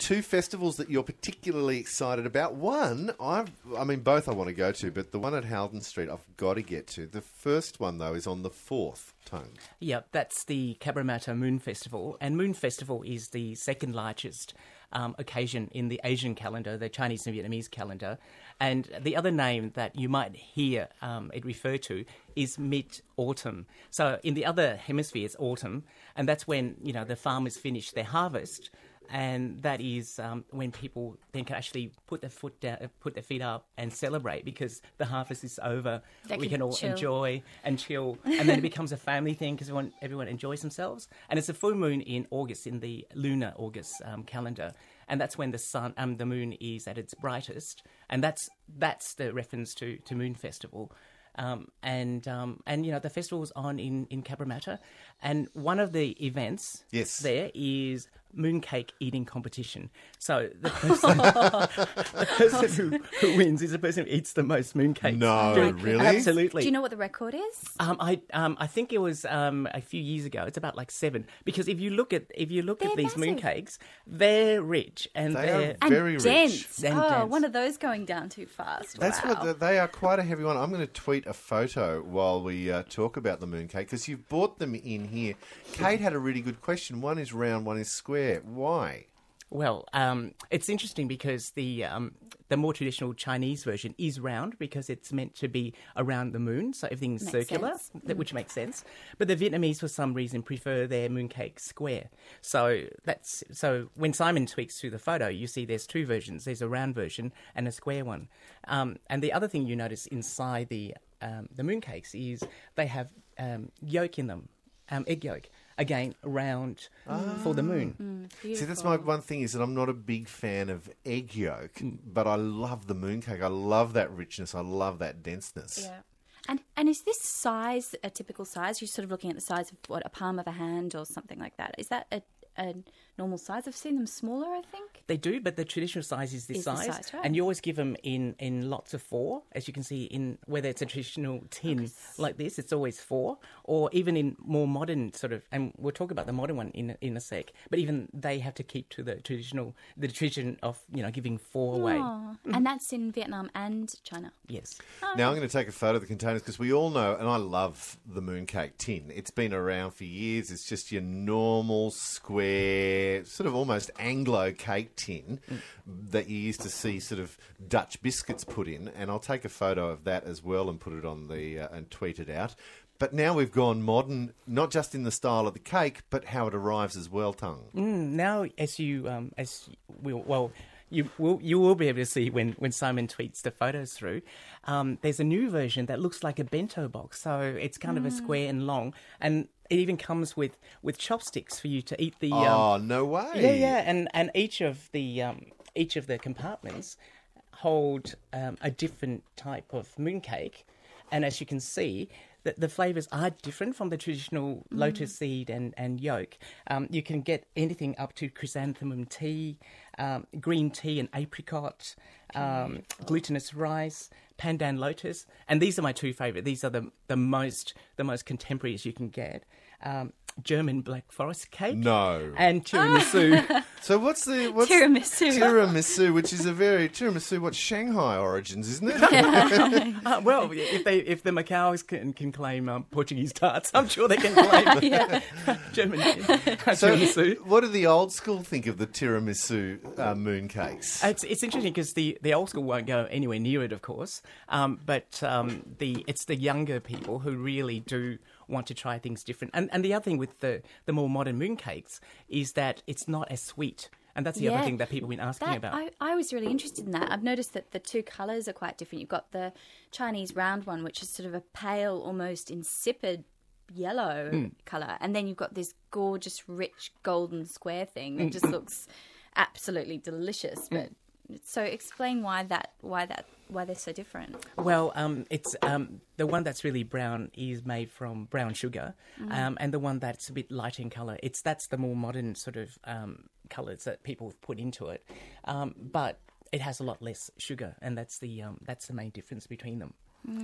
two festivals that you're particularly excited about. One, both I want to go to, but the one at Haldon Street I've got to get to. The first one, though, is on the 4th, Thang. Yep, that's the Cabramatta Moon Festival. And Moon Festival is the second largest occasion in the Asian calendar, the Chinese and Vietnamese calendar. And the other name that you might hear it referred to is mid-autumn. So in the other hemisphere, it's autumn, and that's when, the farmers finish their harvest. And that is when people then can actually put their feet up and celebrate because the harvest is over. We can all enjoy and chill. And then it becomes a family thing because everyone enjoys themselves. And it's a full moon in August, in the lunar August calendar. And that's when the moon is at its brightest. And that's the reference to Moon Festival. The festival is on in Cabramatta, and one of the events there is mooncake eating competition. So the person who wins is the person who eats the most mooncakes. No, really? Absolutely. Do you know what the record is? I think it was a few years ago. It's about like 7. Because if you look at these mooncakes, they're rich and they're very dense. rich. Dense. One of those going down too fast. That's wow. what they are, quite a heavy one. I'm going to tweet a photo while we talk about the mooncake because you've brought them in here. Kate had a really good question. One is round, one is square. Why? Well, it's interesting because the more traditional Chinese version is round because it's meant to be around the moon, so everything's circular, which makes sense. But the Vietnamese, for some reason, prefer their mooncake square. So when Simon tweaks through the photo, you see there's 2 versions. There's a round version and a square one. And the other thing you notice inside the mooncakes is they have yolk in them, egg yolk. Again, round for the moon. See, that's my one thing is that I'm not a big fan of egg yolk, but I love the mooncake. I love that richness. I love that denseness. Yeah. And is this size a typical size? You're sort of looking at the size of, a palm of a hand or something like that. Is that a normal size? I've seen them smaller, I think. They do, but the traditional size is this size. Right? And you always give them in lots of 4, as you can see, in whether it's a traditional tin like this, it's always 4, or even in more modern sort of, and we'll talk about the modern one in a sec, but even they have to keep to the tradition of, giving 4 away. And that's in Vietnam and China? Yes. Now I'm going to take a photo of the containers because we all know, and I love the mooncake tin. It's been around for years. It's just your normal square, sort of almost Anglo cake tin that you used to see sort of Dutch biscuits put in, and I'll take a photo of that as well and put it on and tweet it out. But now we've gone modern, not just in the style of the cake, but how it arrives as well, Thang. Now, you will be able to see when Simon tweets the photos through. There's a new version that looks like a bento box, so it's kind of a square and long, and it even comes with chopsticks for you to eat the. Oh, no way! Yeah, and each of the compartments hold a different type of mooncake, and as you can see, the flavours are different from the traditional lotus seed and yolk. You can get anything up to chrysanthemum tea, green tea and apricot, glutinous rice, pandan lotus, and these are my 2 favourite. These are the most contemporary as you can get. German Black Forest cake. No. And tiramisu. So what's tiramisu? Tiramisu, which is what's Shanghai origins, isn't it? Well, if the Macaus can claim Portuguese tarts, I'm sure they can claim German tiramisu. What do the old school think of the tiramisu mooncakes? It's interesting because the old school won't go anywhere near it, of course, but it's the younger people who really do want to try things different. And the other thing with the more modern mooncakes is that it's not as sweet. And that's the other thing that people have been asking about. I was really interested in that. I've noticed that the 2 colours are quite different. You've got the Chinese round one, which is sort of a pale, almost insipid yellow colour. And then you've got this gorgeous, rich, golden square thing that just looks absolutely delicious. But so explain why they're so different. Well, it's the one that's really brown is made from brown sugar, and the one that's a bit lighter in colour, that's the more modern sort of colours that people have put into it. But it has a lot less sugar, and that's the main difference between them.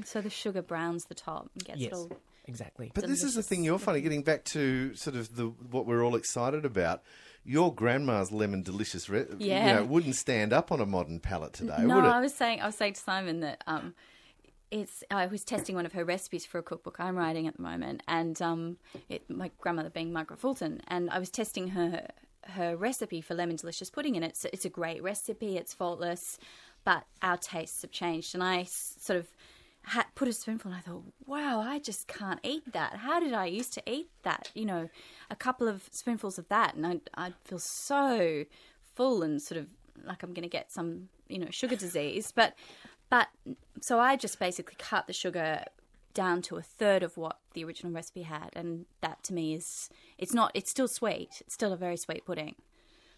So the sugar browns the top and gets it all exactly. But this is the thing you're funny, getting back to sort of what we're all excited about. Your grandma's lemon delicious, wouldn't stand up on a modern palate today, No, would it? I was saying to Simon that I was testing one of her recipes for a cookbook I'm writing at the moment, and my grandmother being Margaret Fulton, and I was testing her recipe for lemon delicious pudding, and it's a great recipe, it's faultless, but our tastes have changed, and I sort of put a spoonful and I thought, wow, I just can't eat that. How did I used to eat that? You know, a couple of spoonfuls of that and I'd feel so full and sort of like I'm going to get some, sugar disease. But so I just basically cut the sugar down to a third of what the original recipe had. And that to me it's still sweet. It's still a very sweet pudding.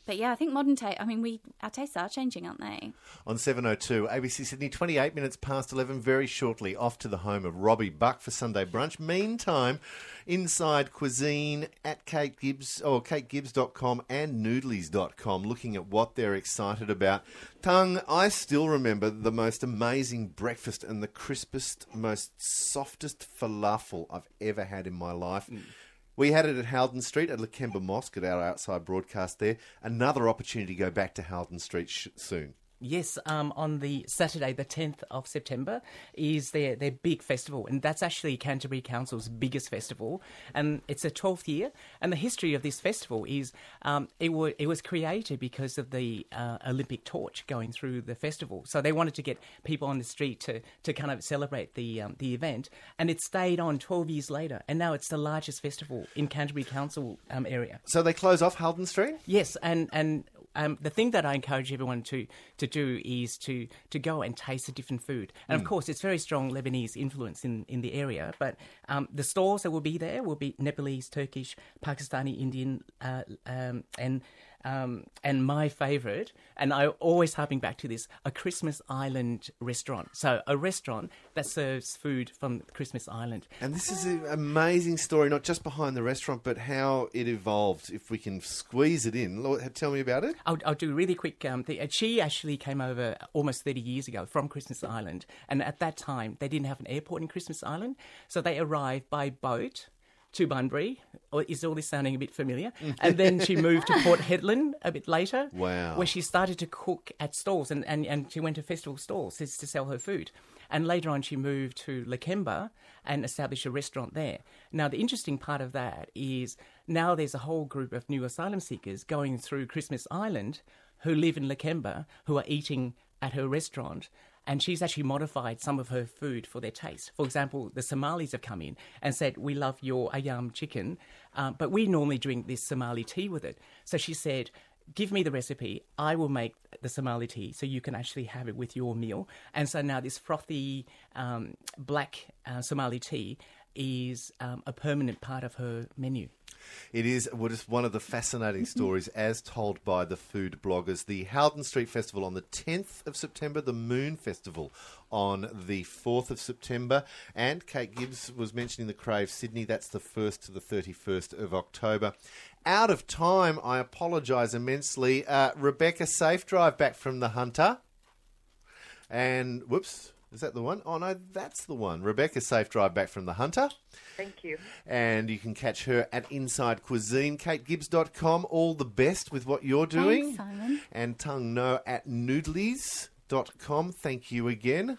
But yeah, I think modern taste, our tastes are changing, aren't they? On 7:02, ABC Sydney, 28 minutes past 11, very shortly off to the home of Robbie Buck for Sunday brunch. Meantime, inside Cusine at Kate Gibbs, or kategibbs.com and Noodlies.com, looking at what they're excited about. Thang, I still remember the most amazing breakfast and the crispest, most softest falafel I've ever had in my life. We had it at Haldon Street at Lakemba Mosque at our outside broadcast there. Another opportunity to go back to Haldon Street soon. Yes, on the Saturday, the 10th of September, is their big festival, and that's actually Canterbury Council's biggest festival, and it's a 12th year. And the history of this festival is it was created because of the Olympic torch going through the festival. So they wanted to get people on the street to kind of celebrate the event, and it stayed on 12 years later, and now it's the largest festival in Canterbury Council area. So they close off Haldon Street? Yes, and the thing that I encourage everyone to do is to go and taste the different food. And of course, it's very strong Lebanese influence in the area. But the stores that will be there will be Nepalese, Turkish, Pakistani, Indian, and my favourite, and I always harping back to this, a Christmas Island restaurant. So a restaurant that serves food from Christmas Island. And this is an amazing story, not just behind the restaurant, but how it evolved. If we can squeeze it in, tell me about it. I'll do a really quick thing. She actually came over almost 30 years ago from Christmas Island, and at that time they didn't have an airport in Christmas Island, so they arrived by boat to Bunbury. Is all this sounding a bit familiar? And then she moved to Port Hedland a bit later. Wow. Where she started to cook at stalls and she went to festival stalls to sell her food. And later on she moved to Lakemba and established a restaurant there. Now the interesting part of that is now there's a whole group of new asylum seekers going through Christmas Island who live in Lakemba who are eating at her restaurant. And she's actually modified some of her food for their taste. For example, the Somalis have come in and said, we love your ayam chicken, but we normally drink this Somali tea with it. So she said, give me the recipe, I will make the Somali tea so you can actually have it with your meal. And so now this frothy black Somali tea is a permanent part of her menu. It is one of the fascinating stories as told by the food bloggers. The Haldon Street Festival on the 10th of September, the Moon Festival on the 4th of September, and Kate Gibbs was mentioning the Crave Sydney. That's the 1st to the 31st of October. Out of time, I apologise immensely. Rebecca, safe drive back from the Hunter. And, whoops, is that the one? Oh, no, that's the one. Rebecca, safe drive back from the Hunter. Thank you. And you can catch her at Inside Cusine, kategibbs.com. All the best with what you're doing. Thanks, Simon. And Thang Ngo at Noodlies.com. Thank you again.